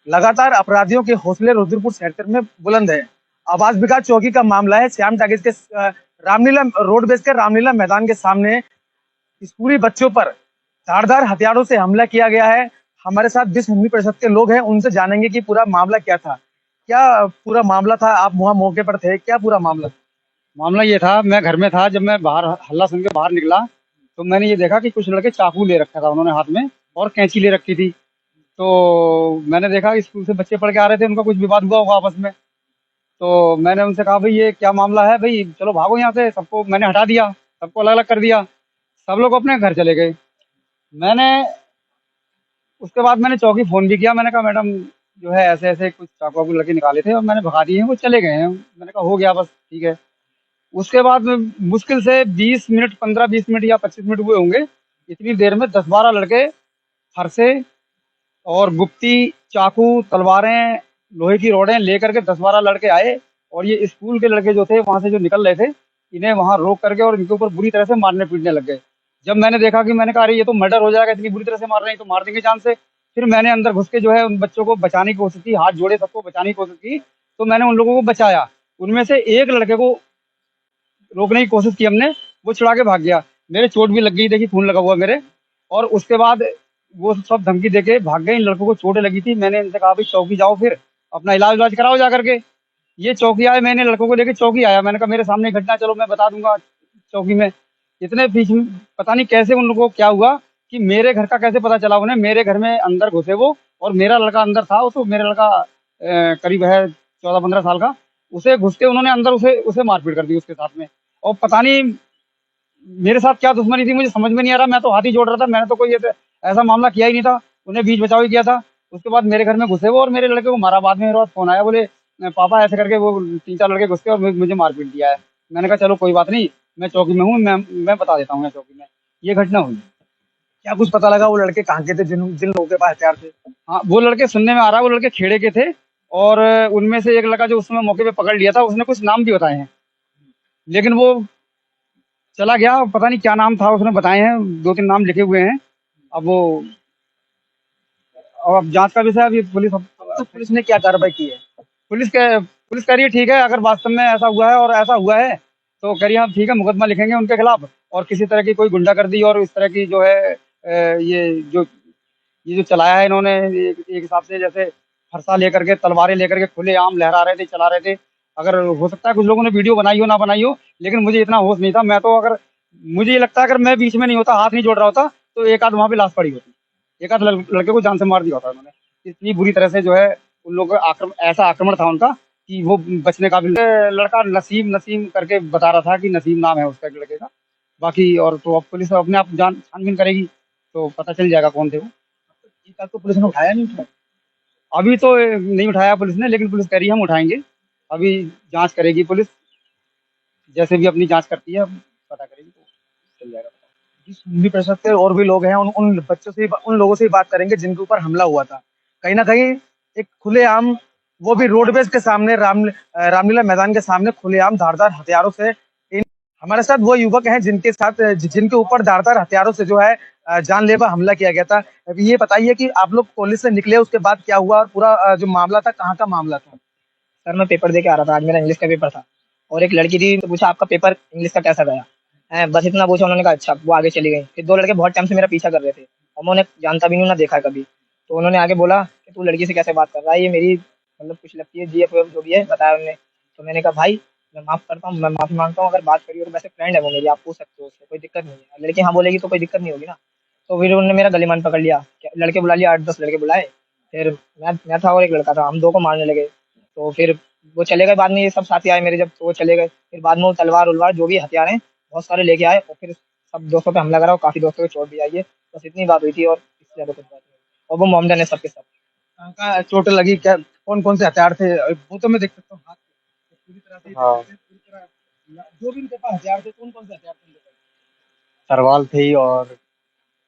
लगातार अपराधियों के हौसले रुद्रपुर सेक्टर में बुलंद है। आवास विकास चौकी का मामला है। श्याम टाकीज के रामलीला रोडवेज के रामलीला मैदान के सामने स्कूली बच्चों पर धारदार हथियारों से हमला किया गया है। हमारे साथ विश्व हिंदू परिषद के लोग हैं, उनसे जानेंगे कि पूरा मामला क्या था। क्या पूरा मामला था? आप वहां मौके पर थे, क्या पूरा मामला? मामला ये था, मैं घर में था। जब मैं बाहर हल्ला सुन के बाहर निकला तो मैंने ये देखा कि कुछ लड़के चाकू ले रखा था उन्होंने हाथ में, और कैंची ले रखी थी। तो मैंने देखा कि स्कूल से बच्चे पढ़ के आ रहे थे, उनका कुछ विवाद हुआ होगा आपस में। तो मैंने उनसे कहा, भाई ये क्या मामला है, भाई चलो भागो यहाँ से। सबको मैंने हटा दिया, सबको अलग अलग कर दिया। सब लोग अपने घर चले गए। मैंने उसके बाद मैंने चौकी फोन भी किया। मैंने कहा, मैडम जो है ऐसे ऐसे कुछ चाकू वाकू लड़के निकाले थे और मैंने भगा दिए हैं, वो चले गए हैं। मैंने कहा हो गया, बस ठीक है। उसके बाद में मुश्किल से 20 मिनट, 15-20 मिनट या 25 मिनट हुए होंगे। इतनी देर में 10-12 लड़के फरसे और गुप्ती, चाकू, तलवारें, लोहे की रोडें लेकर के 10-12 लड़के आए। और ये स्कूल के लड़के जो थे वहां से जो निकल रहे थे, इन्हें वहां रोक करके और इनके ऊपर बुरी तरह से मारने पीटने लग गए। जब मैंने देखा कि मैंने कहा, अरे ये तो मर्डर हो जाएगा, इतनी बुरी तरह से मार रहे हैं, तो मार देंगे जान से। फिर मैंने अंदर घुस के जो है उन बच्चों को बचाने की कोशिश की, हाथ जोड़े, सबको बचाने की कोशिश की। तो मैंने उन लोगों को बचाया। उनमें से एक लड़के को रोकने की कोशिश की हमने, वो छुड़ा के भाग गया। मेरे चोट भी लग गई, देखी खून लगा हुआ मेरे। और उसके बाद वो सब धमकी देके भाग गए। इन लड़कों को चोटें लगी थी। मैंने इनसे कहा, भाई चौकी जाओ, फिर अपना इलाज कराओ जा करके। ये चौकी आए, मैंने लड़कों को लेके चौकी आया। मैंने कहा, मेरे सामने घटना, चलो मैं बता दूंगा चौकी में। इतने बीच में पता नहीं कैसे उन लोगों को क्या हुआ कि मेरे घर का कैसे पता चला उन्हें। मेरे घर में अंदर घुसे वो, और मेरा लड़का अंदर था। तो मेरा लड़का करीब है 14-15 साल का। उसे घुस के उन्होंने अंदर उसे उसे मारपीट कर दी उसके साथ में। और पता नहीं मेरे साथ क्या दुश्मनी थी, मुझे समझ में नहीं आ रहा। मैं तो हाथ ही जोड़ रहा था, मैंने तो कोई ऐसा मामला किया ही नहीं था। उन्हें बीच बचाव ही किया था। उसके बाद मेरे घर में घुसे वो और मेरे लड़के को मारा। बाद में मेरे पास फोन आया, बोले पापा ऐसे करके वो 3-4 लड़के घुस के और मुझे मारपीट दिया है। मैंने कहा चलो कोई बात नहीं, मैं चौकी में हूँ, मैं बता देता हूँ। मैं चौकी में ये घटना हुई। क्या कुछ पता लगा वो लड़के कहाँ के थे जिन जिन लोगों के पास हथियार थे? हाँ, वो लड़के सुनने में आ रहा है वो लड़के खेड़े के थे। और उनमें से एक लड़का जो उसमें मौके पे पकड़ लिया था, उसने कुछ नाम भी बताए हैं, लेकिन वो चला गया। पता नहीं क्या नाम था, उसने बताए हैं, 2-3 नाम लिखे हुए हैं। अब वो, अब जांच का विषय है। अभी पुलिस, अब तक पुलिस ने क्या कार्रवाई की है? पुलिस कह रही है ठीक है, अगर वास्तव में ऐसा हुआ है और ऐसा हुआ है तो कह रही है हम ठीक है, मुकदमा लिखेंगे उनके खिलाफ। और किसी तरह की कोई गुंडागर्दी और इस तरह की जो है ये जो चलाया है इन्होंने, एक हिसाब से जैसे फरसा लेकर के, तलवारें लेकर के खुले आम लहरा रहे थे, चला रहे थे। अगर हो सकता है कुछ लोगों ने वीडियो बनाई हो ना बनाई हो, लेकिन मुझे इतना होश नहीं था। मैं तो, अगर मुझे ये लगता है अगर मैं बीच में नहीं होता, हाथ नहीं जोड़ रहा होता, तो एक आध वहां पे लाश पड़ी होती, एक आध लड़के को जान से मार दिया होता उन्होंने। इतनी बुरी तरह से जो है उन लोगों का ऐसा आक्रमण था उनका कि वो बचने का भी। लड़का नसीम नसीम करके बता रहा था कि नसीम नाम है उसका, एक लड़के का। बाकी और तो अब पुलिस अपने आप छानबीन करेगी, तो पता चल जाएगा कौन थे वो। ये तक तो पुलिस ने उठाया नहीं उठाया? अभी तो नहीं उठाया पुलिस ने, लेकिन पुलिस कह रही है हम उठाएंगे। अभी जांच करेगी पुलिस, जैसे भी अपनी जांच करती है पता करेगी तो चल जाएगा। जिस हिंदी परिषद के और भी लोग हैं, उन उन बच्चों से, उन लोगों से ही बात करेंगे जिनके ऊपर हमला हुआ था। कहीं ना कहीं एक खुलेआम, वो भी रोडवेज के सामने, रामलीला मैदान के सामने खुलेआम धारदार हथियारों से हमारे साथ वो युवक हैं जिनके साथ जिनके ऊपर धारदार हथियारों से जो है जानलेवा हमला किया गया था। अभी ये बताइए कि आप लोग कॉलेज से निकले, उसके बाद क्या हुआ और पूरा जो मामला था, कहाँ का मामला था? सर मैं पेपर दे के आ रहा था, आज मेरा इंग्लिश का पेपर था। और एक लड़की थी, तो पूछा आपका पेपर इंग्लिश का कैसा गया है, बस इतना पूछा। उन्होंने कहा अच्छा, वो आगे चली गई। फिर 2 लड़के बहुत टाइम से मेरा पीछा कर रहे थे और मैं उन्हें जानता भी नहीं, ना देखा है कभी। तो उन्होंने आगे बोला कि तू लड़की से कैसे बात कर रहा है, ये मेरी मतलब कुछ लगती है, जीएफ जो भी है बताया उन्होंने। तो मैंने कहा भाई मैं माफ करता हूँ, मैं माफी मांगता हूँ, अगर बात करी हो तो वैसे फ्रेंड है वो मेरी, आप पूछ सकते हो उससे, कोई दिक्कत नहीं है। लड़की हाँ बोलेगी तो कोई दिक्कत नहीं होगी ना। तो फिर उन्होंने मेरा गलीमान पकड़ लिया, लड़के बुला लिया, 8-10 लड़के बुलाए। फिर मैं था और एक लड़का था, हम 2 को मारने लगे। तो फिर वो चले गए। बाद में ये सब साथी आए मेरे, जब तो वो चले गए। फिर बाद में वो तलवार उलवार जो भी हथियार हैं बहुत सारे लेके आए, और फिर सब दोस्तों पे हमला करा और काफी दोस्तों को चोट भी आई है। बस इतनी बात हुई थी और इससे ज्यादा कुछ बात नहीं। और वो मोमडन है सबके सब। कहाँ कहाँ चोट लगी, क्या कौन कौन से हथियार थे? वो तो मैं देख सकता हूँ हाथ पे, पूरी तरह से हाँ, पूरी तरह जो भी उनके पास हथियार थे, कौन कौन से हथियार थे उनके पास? तरवाल थी और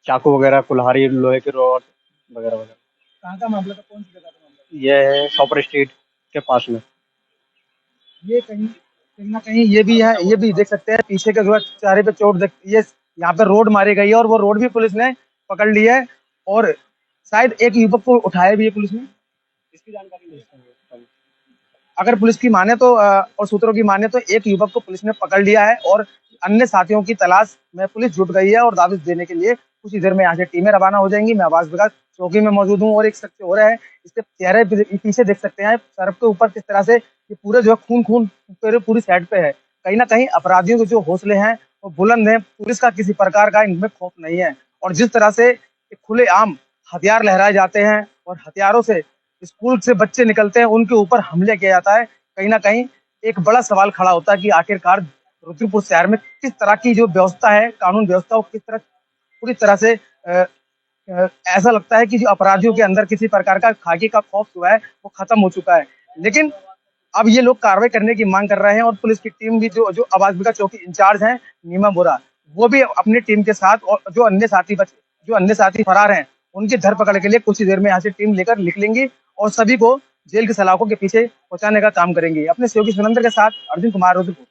चाकू वगैरह, कुल्हाड़ी, लोहे के रॉड वगैरह वगैरह। कहाँ का मामला था, कौन सी जगह का मामला था? ये है शॉपर स्ट्रीट के पास में। ये कहीं कहीं ना कहीं ये भी है, ये भी देख सकते हैं पीछे के जो है चेहरे पे चोट ये यहाँ पे रोड मारी गई है, और वो रोड भी पुलिस ने पकड़ ली है। और शायद एक युवक को उठाया भी है पुलिस ने। इसकी जानकारी नहीं है। अगर पुलिस की माने तो और सूत्रों की माने तो एक युवक को पुलिस ने पकड़ लिया है और अन्य साथियों की तलाश में पुलिस जुट गई है और दाविश देने के लिए कुछ ही देर में यहाँ से टीमें रवाना हो जाएंगी। मैं आवाज विकास चौकी में मौजूद हूँ और एक शख्स हो रहा है, इसके चेहरे पीछे देख सकते हैं सड़क के ऊपर किस तरह से ये पूरे जो है खून खून पूरी साइड पे है। कहीं ना कहीं अपराधियों के जो हौसले हैं वो बुलंद हैं, पुलिस का किसी प्रकार का इनमें खौफ नहीं है। और जिस तरह से खुलेआम हथियार लहराए जाते हैं और हथियारों से स्कूल से बच्चे निकलते हैं, उनके ऊपर हमले किया जाता है, कहीं ना कहीं एक बड़ा सवाल खड़ा होता है कि आखिरकार रुद्रपुर शहर में किस तरह की जो व्यवस्था है, कानून व्यवस्था, वो किस तरह पूरी तरह से ऐसा लगता है कि जो अपराधियों के अंदर किसी प्रकार का खाकी का खौफ जो है वो खत्म हो चुका है। लेकिन अब ये लोग कार्रवाई करने की मांग कर रहे हैं और पुलिस की टीम भी जो जो आवाज विकास चौकी इंचार्ज हैं नीमा बोरा, वो भी अपनी टीम के साथ और जो अन्य साथी फरार हैं उनकी धरपकड़ के लिए कुछ ही देर में यहाँ से टीम लेकर निकलेंगी और सभी को जेल की सलाखों के पीछे पहुंचाने का काम करेंगी। अपने सहयोगी सुरेंद्र के साथ अर्जुन कुमार, रुद्रपुर।